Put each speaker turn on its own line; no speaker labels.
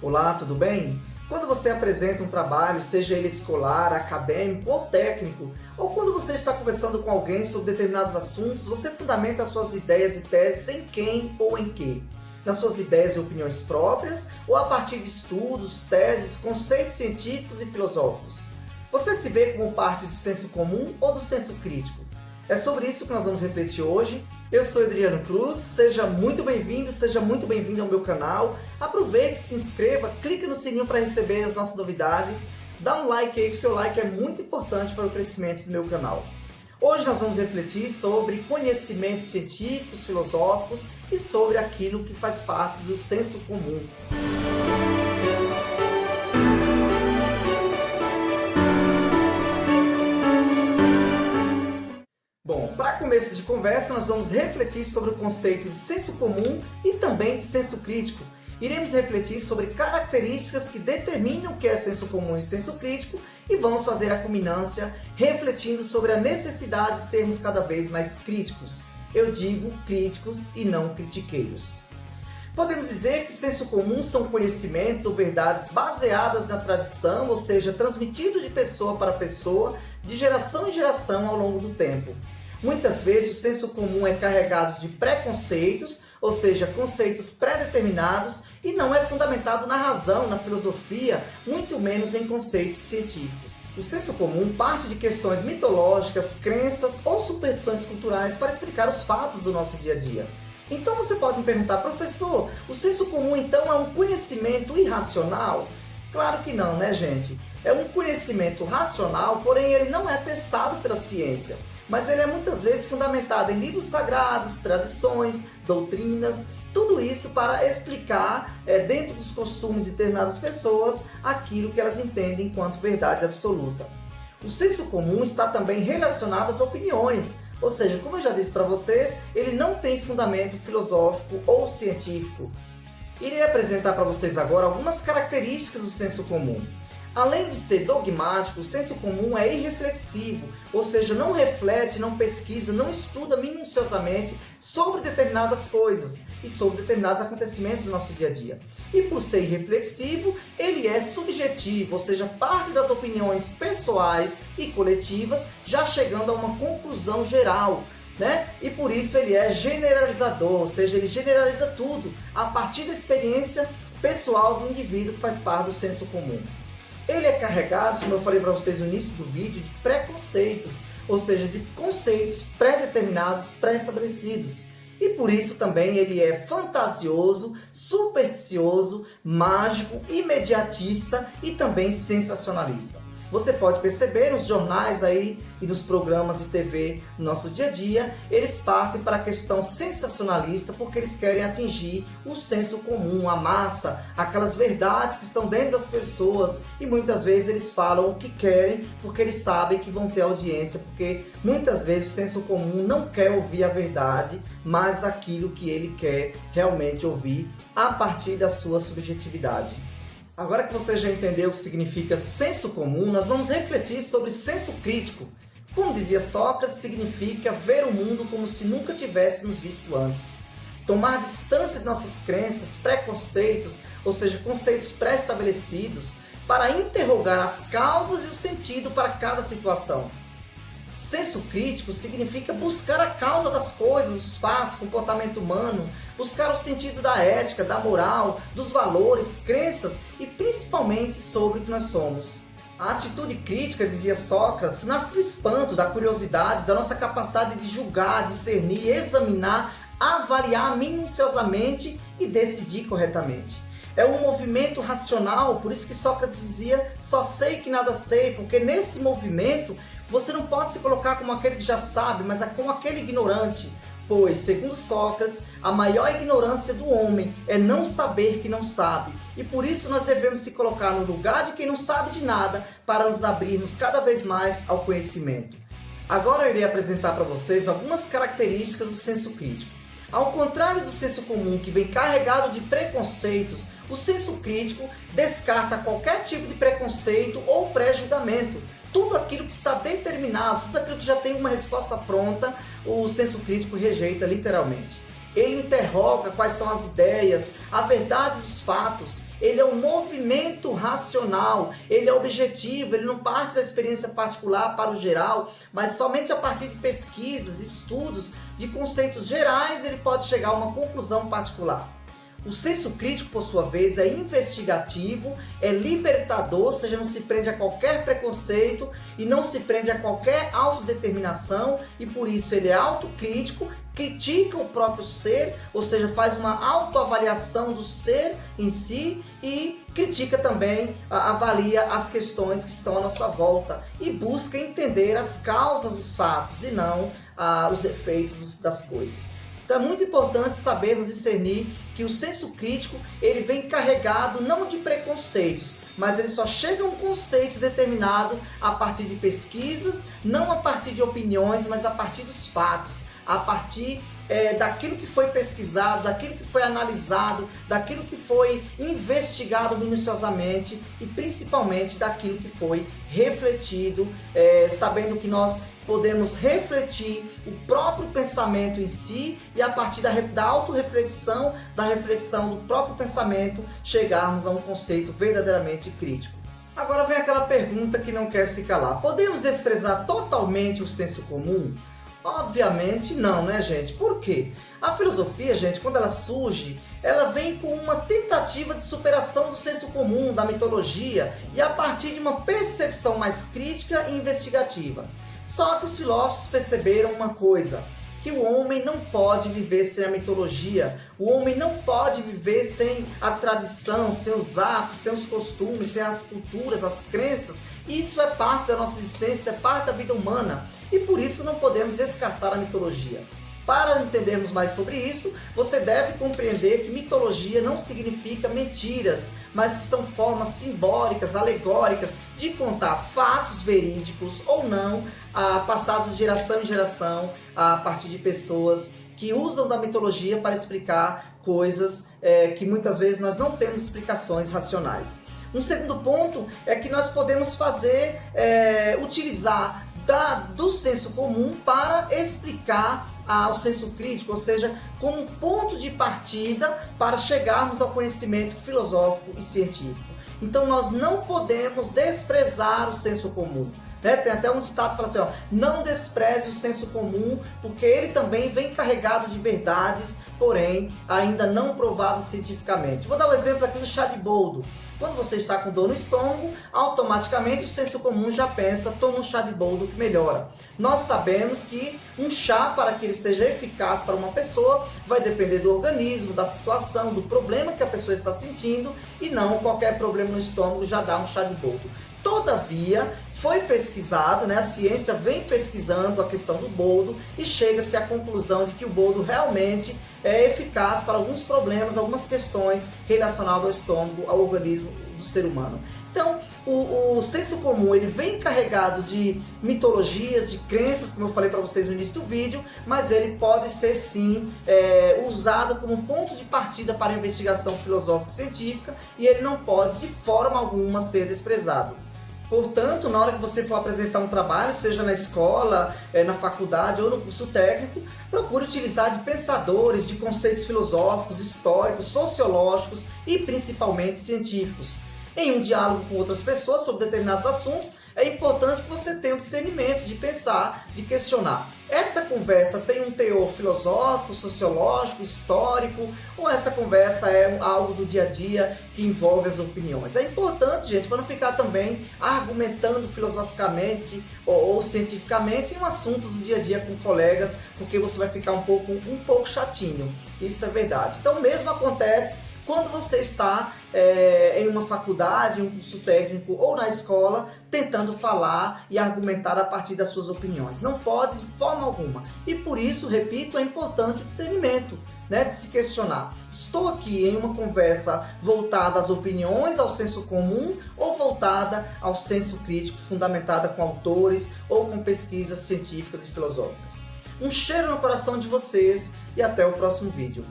Olá, tudo bem? Quando você apresenta um trabalho, seja ele escolar, acadêmico ou técnico, ou quando você está conversando com alguém sobre determinados assuntos, você fundamenta as suas ideias e teses em quem ou em que? Nas suas ideias e opiniões próprias ou a partir de estudos, teses, conceitos científicos e filosóficos? Você se vê como parte do senso comum ou do senso crítico? É sobre isso que nós vamos refletir hoje. Eu sou Adriano Cruz, seja muito bem-vindo, seja muito bem-vindo ao meu canal. Aproveite, se inscreva, clique no sininho para receber as nossas novidades. Dá um like aí, que o seu like é muito importante para o crescimento do meu canal. Hoje nós vamos refletir sobre conhecimentos científicos, filosóficos e sobre aquilo que faz parte do senso comum. Bom, para começo de conversa, nós vamos refletir sobre o conceito de senso comum e também de senso crítico. Iremos refletir sobre características que determinam o que é senso comum e senso crítico e vamos fazer a culminância refletindo sobre a necessidade de sermos cada vez mais críticos. Eu digo críticos e não critiqueiros. Podemos dizer que senso comum são conhecimentos ou verdades baseadas na tradição, ou seja, transmitidos de pessoa para pessoa, de geração em geração ao longo do tempo. Muitas vezes o senso comum é carregado de preconceitos, ou seja, conceitos pré-determinados, e não é fundamentado na razão, na filosofia, muito menos em conceitos científicos. O senso comum parte de questões mitológicas, crenças ou superstições culturais para explicar os fatos do nosso dia a dia. Então você pode me perguntar, professor, o senso comum então é um conhecimento irracional? Claro que não, né, gente? É um conhecimento racional, porém ele não é testado pela ciência. Mas ele é muitas vezes fundamentado em livros sagrados, tradições, doutrinas, tudo isso para explicar, dentro dos costumes de determinadas pessoas, aquilo que elas entendem enquanto verdade absoluta. O senso comum está também relacionado às opiniões, ou seja, como eu já disse para vocês, ele não tem fundamento filosófico ou científico. Irei apresentar para vocês agora algumas características do senso comum. Além de ser dogmático, o senso comum é irreflexivo, ou seja, não reflete, não pesquisa, não estuda minuciosamente sobre determinadas coisas e sobre determinados acontecimentos do nosso dia a dia. E por ser irreflexivo, ele é subjetivo, ou seja, parte das opiniões pessoais e coletivas, já chegando a uma conclusão geral, né? E por isso ele é generalizador, ou seja, ele generaliza tudo a partir da experiência pessoal do indivíduo que faz parte do senso comum. Ele é carregado, como eu falei para vocês no início do vídeo, de preconceitos, ou seja, de conceitos pré-determinados, pré-estabelecidos. E por isso também ele é fantasioso, supersticioso, mágico, imediatista e também sensacionalista. Você pode perceber nos jornais aí e nos programas de TV no nosso dia a dia, eles partem para a questão sensacionalista porque eles querem atingir o senso comum, a massa, aquelas verdades que estão dentro das pessoas e muitas vezes eles falam o que querem porque eles sabem que vão ter audiência, porque muitas vezes o senso comum não quer ouvir a verdade, mas aquilo que ele quer realmente ouvir a partir da sua subjetividade. Agora que você já entendeu o que significa senso comum, nós vamos refletir sobre senso crítico. Como dizia Sócrates, significa ver o mundo como se nunca tivéssemos visto antes. Tomar distância de nossas crenças, preconceitos, ou seja, conceitos pré-estabelecidos, para interrogar as causas e o sentido para cada situação. Senso crítico significa buscar a causa das coisas, dos fatos, comportamento humano, buscar o sentido da ética, da moral, dos valores, crenças e principalmente sobre o que nós somos. A atitude crítica, dizia Sócrates, nasce do espanto, da curiosidade, da nossa capacidade de julgar, discernir, examinar, avaliar minuciosamente e decidir corretamente. É um movimento racional, por isso que Sócrates dizia, só sei que nada sei, porque nesse movimento você não pode se colocar como aquele que já sabe, mas como aquele ignorante. Pois, segundo Sócrates, a maior ignorância do homem é não saber que não sabe. E por isso nós devemos se colocar no lugar de quem não sabe de nada para nos abrirmos cada vez mais ao conhecimento. Agora eu irei apresentar para vocês algumas características do senso crítico. Ao contrário do senso comum, que vem carregado de preconceitos, o senso crítico descarta qualquer tipo de preconceito ou pré-julgamento. Tudo aquilo que está determinado, tudo aquilo que já tem uma resposta pronta, o senso crítico rejeita literalmente. Ele interroga quais são as ideias, a verdade dos fatos, ele é um movimento racional, ele é objetivo, ele não parte da experiência particular para o geral, mas somente a partir de pesquisas, estudos, de conceitos gerais, ele pode chegar a uma conclusão particular. O senso crítico, por sua vez, é investigativo, é libertador, ou seja, não se prende a qualquer preconceito e não se prende a qualquer autodeterminação, e por isso ele é autocrítico, critica o próprio ser, ou seja, faz uma autoavaliação do ser em si e critica também, avalia as questões que estão à nossa volta e busca entender as causas dos fatos e não os efeitos das coisas. Então é muito importante sabermos discernir que o senso crítico ele vem carregado não de preconceitos, mas ele só chega a um conceito determinado a partir de pesquisas, não a partir de opiniões, mas a partir dos fatos, a partir daquilo que foi pesquisado, daquilo que foi analisado, daquilo que foi investigado minuciosamente e principalmente daquilo que foi refletido, sabendo que nós podemos refletir o próprio pensamento em si e a partir da autorreflexão, da reflexão do próprio pensamento, chegarmos a um conceito verdadeiramente crítico. Agora vem aquela pergunta que não quer se calar. Podemos desprezar totalmente o senso comum? Obviamente não, né, gente? Por quê? A filosofia, gente, quando ela surge, ela vem com uma tentativa de superação do senso comum, da mitologia, e a partir de uma percepção mais crítica e investigativa. Só que os filósofos perceberam uma coisa, que o homem não pode viver sem a mitologia, o homem não pode viver sem a tradição, sem os hábitos, sem os costumes, sem as culturas, as crenças. Isso é parte da nossa existência, é parte da vida humana e por isso não podemos descartar a mitologia. Para entendermos mais sobre isso, você deve compreender que mitologia não significa mentiras, mas que são formas simbólicas, alegóricas, de contar fatos verídicos ou não, passados de geração em geração, a partir de pessoas que usam da mitologia para explicar coisas que muitas vezes nós não temos explicações racionais. Um segundo ponto é que nós podemos utilizar do senso comum para explicar o senso crítico, ou seja, como um ponto de partida para chegarmos ao conhecimento filosófico e científico. Então nós não podemos desprezar o senso comum. Tem até um ditado que fala assim, não despreze o senso comum, porque ele também vem carregado de verdades, porém ainda não provadas cientificamente. Vou dar um exemplo aqui do chá de boldo. Quando você está com dor no estômago, automaticamente o senso comum já pensa, toma um chá de boldo que melhora. Nós sabemos que um chá, para que ele seja eficaz para uma pessoa, vai depender do organismo, da situação, do problema que a pessoa está sentindo, e não qualquer problema no estômago já dá um chá de boldo. Todavia, foi pesquisado, a ciência vem pesquisando a questão do boldo e chega-se à conclusão de que o boldo realmente é eficaz para alguns problemas, algumas questões relacionadas ao estômago, ao organismo do ser humano. Então, o senso comum ele vem carregado de mitologias, de crenças, como eu falei para vocês no início do vídeo, mas ele pode ser sim usado como ponto de partida para a investigação filosófica e científica e ele não pode de forma alguma ser desprezado. Portanto, na hora que você for apresentar um trabalho, seja na escola, na faculdade ou no curso técnico, procure utilizar de pensadores, de conceitos filosóficos, históricos, sociológicos e principalmente científicos. Em um diálogo com outras pessoas sobre determinados assuntos, é importante que você tenha o discernimento de pensar, de questionar. Essa conversa tem um teor filosófico, sociológico, histórico, ou essa conversa é algo do dia a dia que envolve as opiniões? É importante, gente, para não ficar também argumentando filosoficamente ou cientificamente em um assunto do dia a dia com colegas, porque você vai ficar um pouco chatinho. Isso é verdade. Então, o mesmo acontece quando você está em uma faculdade, em um curso técnico ou na escola, tentando falar e argumentar a partir das suas opiniões. Não pode de forma alguma. E por isso, repito, é importante o discernimento, de se questionar. Estou aqui em uma conversa voltada às opiniões, ao senso comum, ou voltada ao senso crítico, fundamentada com autores ou com pesquisas científicas e filosóficas. Um cheiro no coração de vocês e até o próximo vídeo.